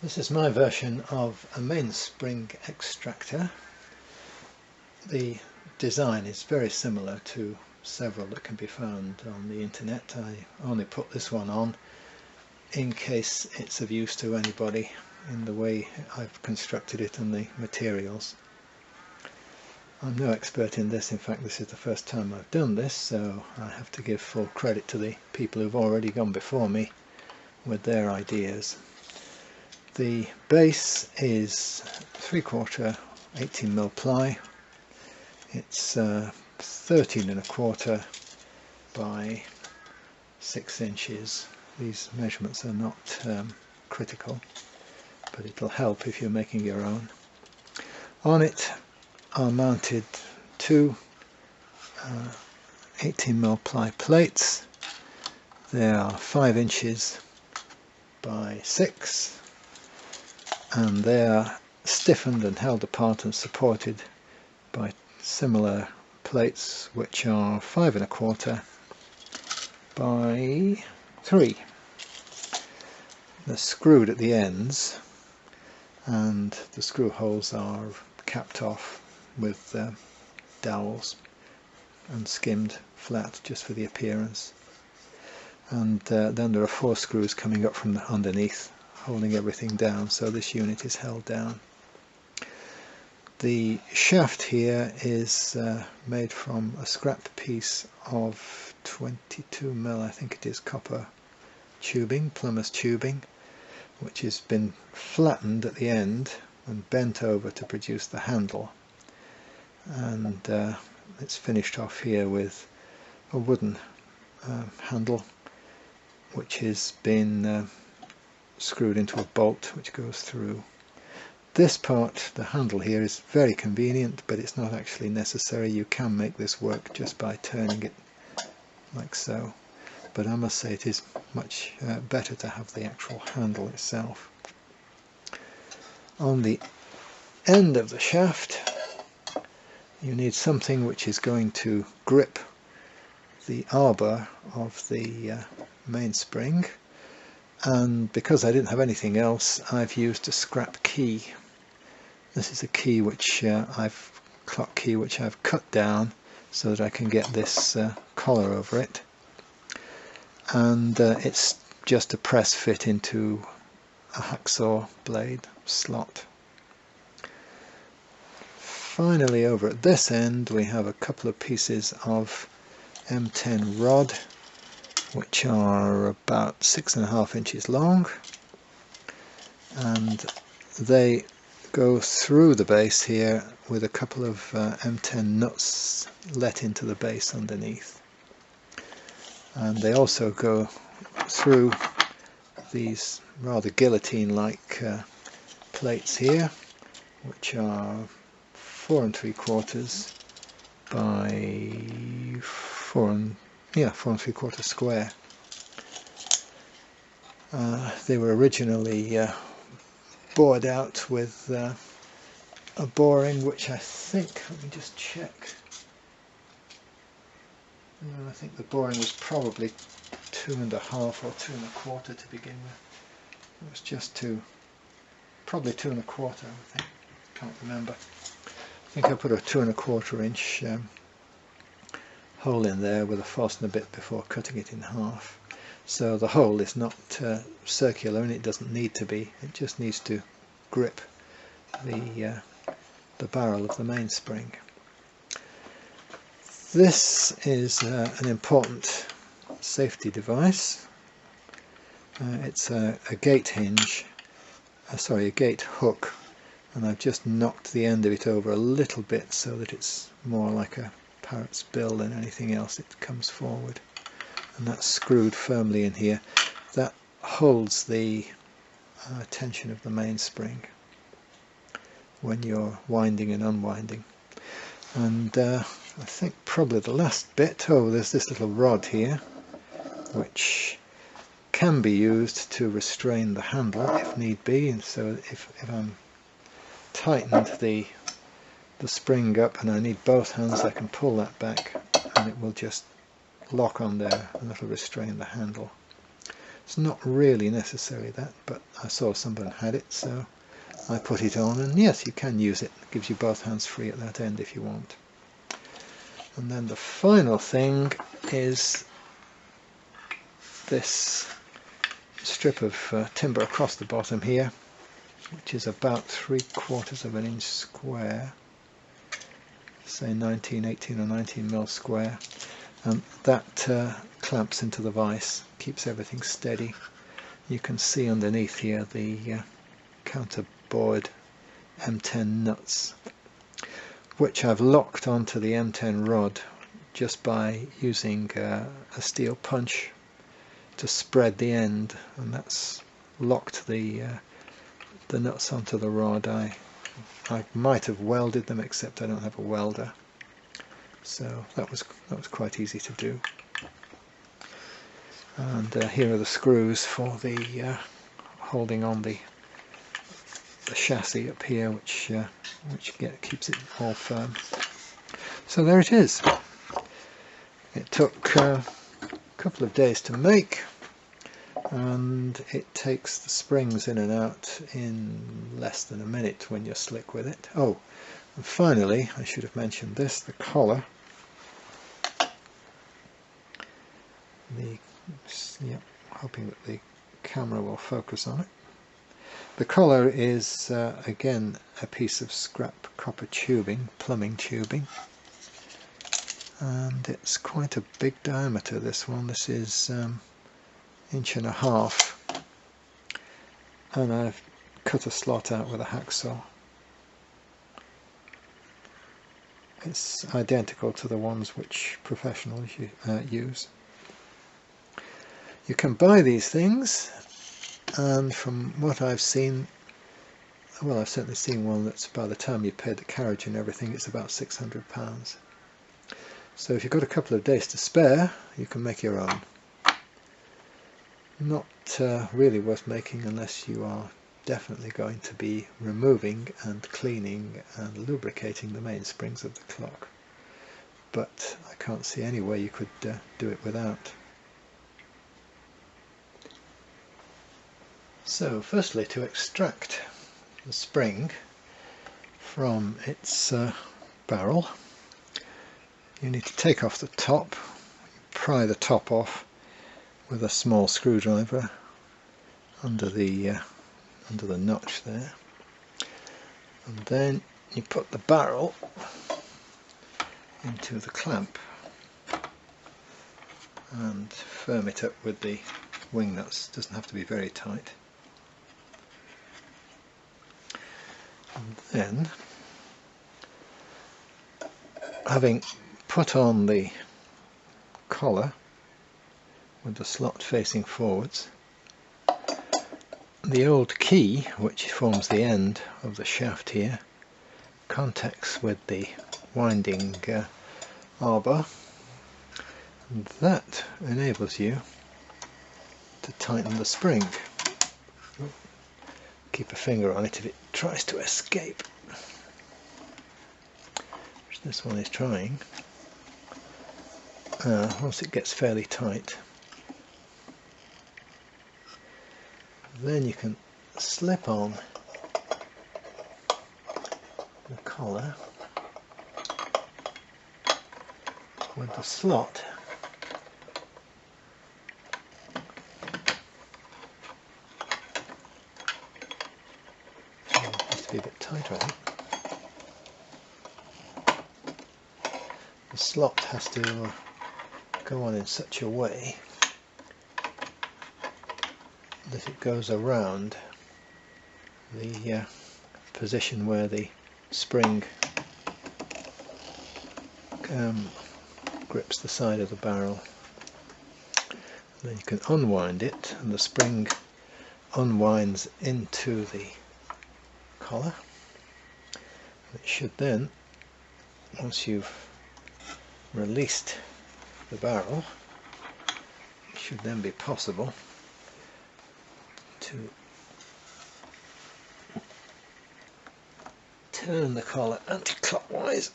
This is my version of a mainspring extractor. The design is very similar to several that can be found on the internet. I only put this one on in case it's of use to anybody in the way I've constructed it and the materials. I'm no expert in this. In fact, this is the first time I've done this, so I have to give full credit to the people who've already gone before me with their ideas. The base is 3/4 18mm ply. It's 13 1/4 by 6 inches. These measurements are not critical, but it'll help if you're making your own. On it are mounted two 18mm ply plates. They are 5 inches by 6, and they are stiffened and held apart and supported by similar plates which are 5 1/4 by 3. They're screwed at the ends, and the screw holes are capped off with dowels and skimmed flat just for the appearance. And then there are 4 screws coming up from underneath, holding everything down, so this unit is held down. The shaft here is made from a scrap piece of 22mm, I think it is, copper tubing, plumber's tubing, which has been flattened at the end and bent over to produce the handle, and it's finished off here with a wooden handle which has been screwed into a bolt which goes through. This part, the handle here, is very convenient, but it's not actually necessary. You can make this work just by turning it like so, but I must say it is much better to have the actual handle itself. On the end of the shaft you need something which is going to grip the arbor of the mainspring, and because I didn't have anything else, I've used a scrap key. This is a key which clock key which I've cut down so that I can get this collar over it, and it's just a press fit into a hacksaw blade slot. Finally, over at this end we have a couple of pieces of M10 rod which are about 6.5 inches long, and they go through the base here with a couple of M10 nuts let into the base underneath, and they also go through these rather guillotine-like plates here, which are 4 3/4 by 4 3/4 square. They were originally bored out with a boring which I think, let me just check, I think the boring was probably 2.5 or 2 1/4 to begin with. It was just probably 2 1/4, I think, can't remember. I think I put a 2 1/4 inch hole in there with a Forstner bit before cutting it in half. So the hole is not circular, and it doesn't need to be. It just needs to grip the barrel of the mainspring. This is an important safety device. It's a gate hinge, a gate hook, and I've just knocked the end of it over a little bit so that it's more like a parrot's bill than anything else. It comes forward, and that's screwed firmly in here. That holds the tension of the mainspring when you're winding and unwinding. And I think probably the last bit, there's this little rod here which can be used to restrain the handle if need be, and so if I'm tightened the spring up and I need both hands, I can pull that back and it will just lock on there, and that'll restrain the handle. It's not really necessary that, but I saw someone had it, so I put it on, and yes, you can use it. It gives you both hands free at that end if you want. And then the final thing is this strip of timber across the bottom here, which is about 3/4 of an inch square, say 18 or 19 mil square, and that clamps into the vise, keeps everything steady. You can see underneath here the counterboard M10 nuts, which I've locked onto the M10 rod just by using a steel punch to spread the end, and that's locked the nuts onto the rod. I might have welded them, except I don't have a welder, so that was quite easy to do. And here are the screws for the holding on the chassis up here, which keeps it all firm. So there it is. It took a couple of days to make, and it takes the springs in and out in less than a minute when you're slick with it. Oh, and finally, I should have mentioned this, the collar. Hoping that the camera will focus on it. The collar is again a piece of scrap copper tubing, plumbing tubing, and it's quite a big diameter, this one. This is 1.5 inches, and I've cut a slot out with a hacksaw. It's identical to the ones which professionals use. You can buy these things, and from what I've seen, well, I've certainly seen one that's, by the time you've paid the carriage and everything, it's about £600. So if you've got a couple of days to spare, you can make your own. Not really worth making unless you are definitely going to be removing and cleaning and lubricating the mainsprings of the clock, but I can't see any way you could do it without. So firstly, to extract the spring from its barrel, you need to take off the top, pry the top off with a small screwdriver under the notch there, and then you put the barrel into the clamp and firm it up with the wing nuts. Doesn't have to be very tight. And then, having put on the collar with the slot facing forwards, the old key, which forms the end of the shaft here, contacts with the winding arbor, and that enables you to tighten the spring. Keep a finger on it if it tries to escape, which this one is trying. Once it gets fairly tight, then you can slip on the collar with the slot has to be a bit tighter, I think. The slot has to go on in such a way that it goes around the position where the spring grips the side of the barrel. And then you can unwind it, and the spring unwinds into the collar. It should then, once you've released the barrel, it should then be possible to turn the collar anti-clockwise.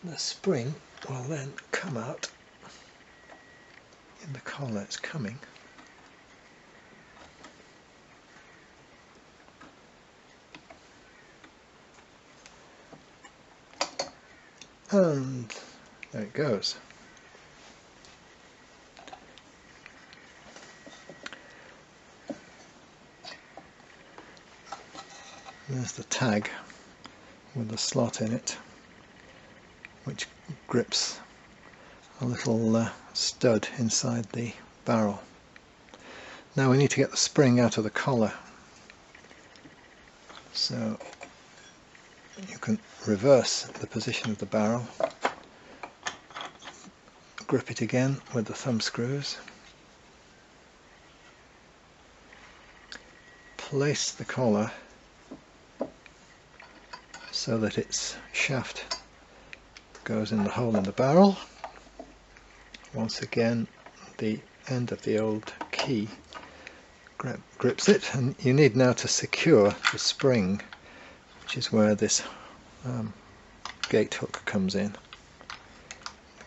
The spring will then come out in the collar is coming. And there it goes. There's the tag with the slot in it, which grips a little stud inside the barrel. Now we need to get the spring out of the collar, so you can reverse the position of the barrel, grip it again with the thumb screws, place the collar so that its shaft goes in the hole in the barrel. Once again, the end of the old key grips it, and you need now to secure the spring, which is where this gate hook comes in. The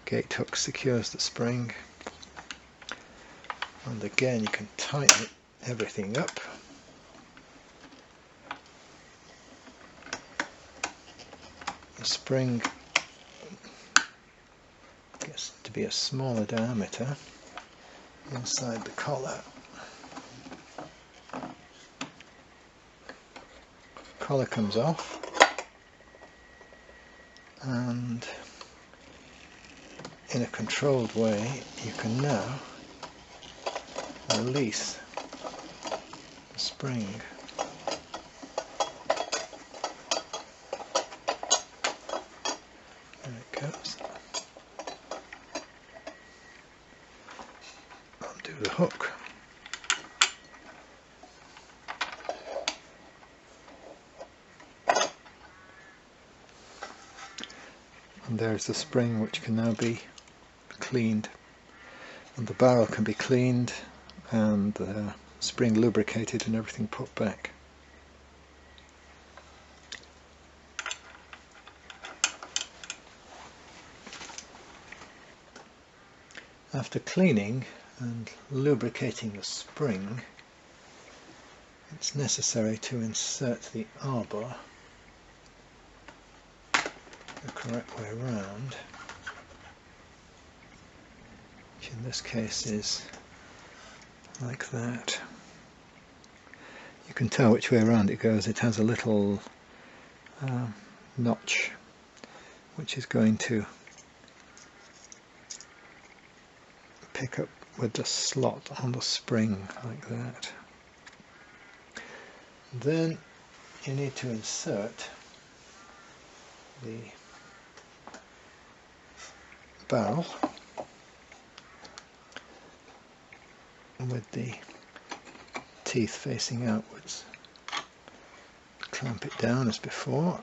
gate hook secures the spring, and again you can tighten everything up. The spring gets to be a smaller diameter inside the collar. Collar comes off, and in a controlled way you can now release the spring. There it goes. Undo the hook. And there's the spring, which can now be cleaned, and the barrel can be cleaned and the spring lubricated and everything put back. After cleaning and lubricating the spring, it's necessary to insert the arbor the correct way around, which in this case is like that. You can tell which way around it goes. It has a little notch which is going to pick up with the slot on the spring like that. Then you need to insert the barrel with the teeth facing outwards. Clamp it down as before.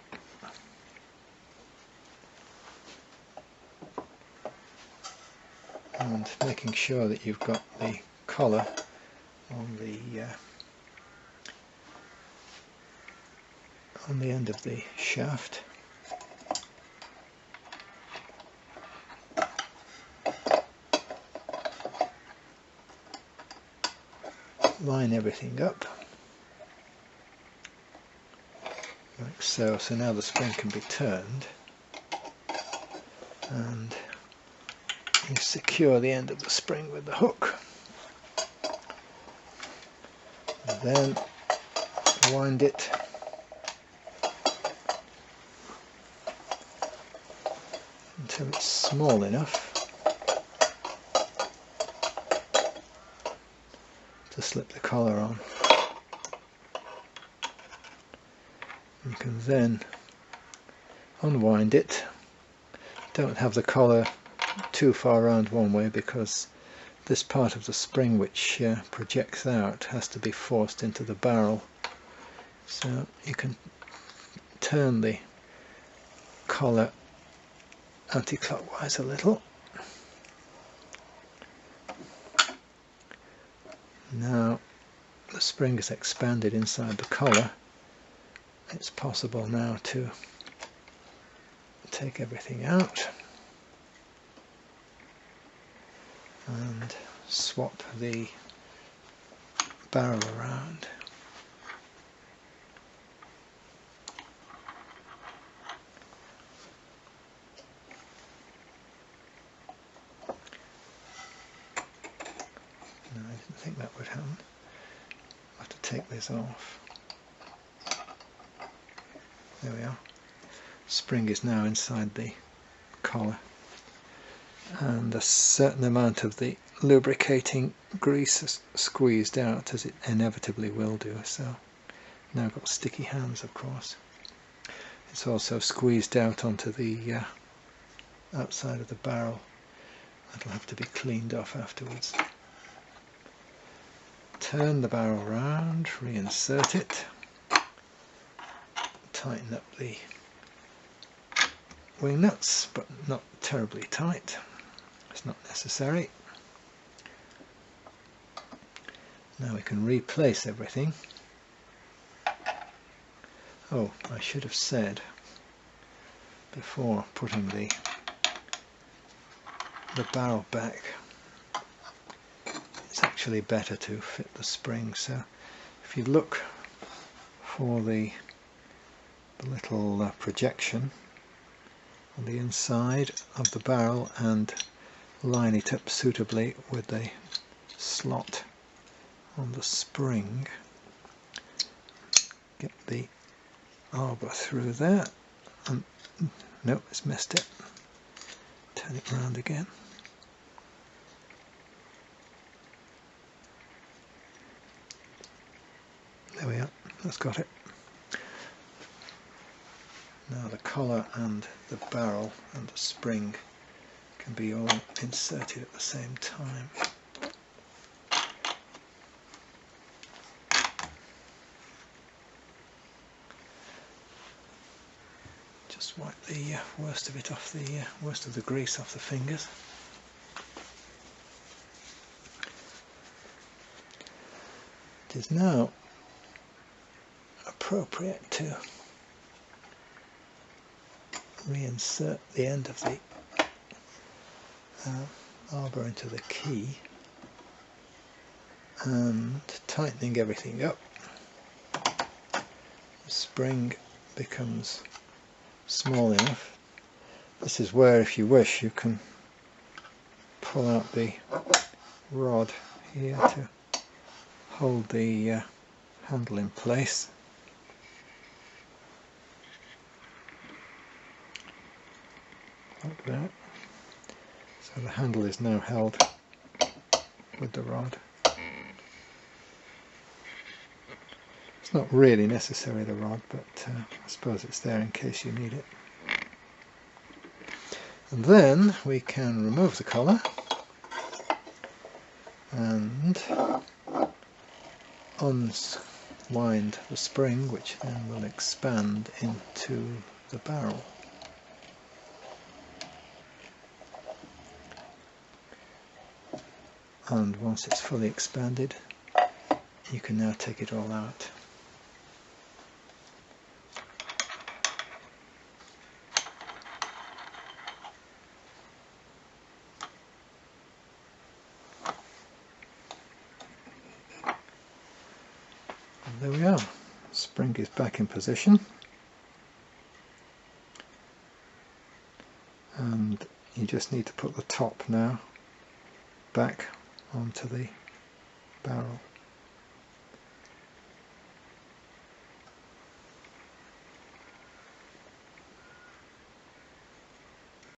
And making sure that you've got the collar on the end of the shaft. Line everything up like so. So now the spring can be turned, and you secure the end of the spring with the hook. And then wind it until it's small enough to slip the collar on. You can then unwind it. Don't have the collar too far around one way, because this part of the spring which projects out has to be forced into the barrel. So you can turn the collar anti-clockwise a little. Now the spring is expanded inside the collar. It's possible now to take everything out and swap the barrel around. No, I didn't think that would happen. I'll have to take this off. There we are. Spring is now inside the collar, and a certain amount of the lubricating grease is squeezed out, as it inevitably will do. So now I've got sticky hands, of course. It's also squeezed out onto the outside of the barrel. That'll have to be cleaned off afterwards. Turn the barrel round, reinsert it, tighten up the wing nuts, but not terribly tight. It's not necessary. Now we can replace everything. Oh, I should have said before putting the barrel back, it's actually better to fit the spring. So if you look for the little projection on the inside of the barrel and line it up suitably with the slot on the spring, get the arbor through there, and nope, it's missed it. Turn it round again. There we are, that's got it. Now the collar and the barrel and the spring can be all inserted at the same time. Just wipe the worst of it off, the worst of the grease off the fingers. It is now appropriate to reinsert the end of the arbor into the key, and tightening everything up, the spring becomes small enough. This is where, if you wish, you can pull out the rod here to hold the handle in place. Like that. So the handle is now held with the rod. It's not really necessary, the rod, but I suppose it's there in case you need it. And then we can remove the collar and unwind the spring, which then will expand into the barrel. And once it's fully expanded, you can now take it all out. And there we are. Spring is back in position. And you just need to put the top now back onto the barrel.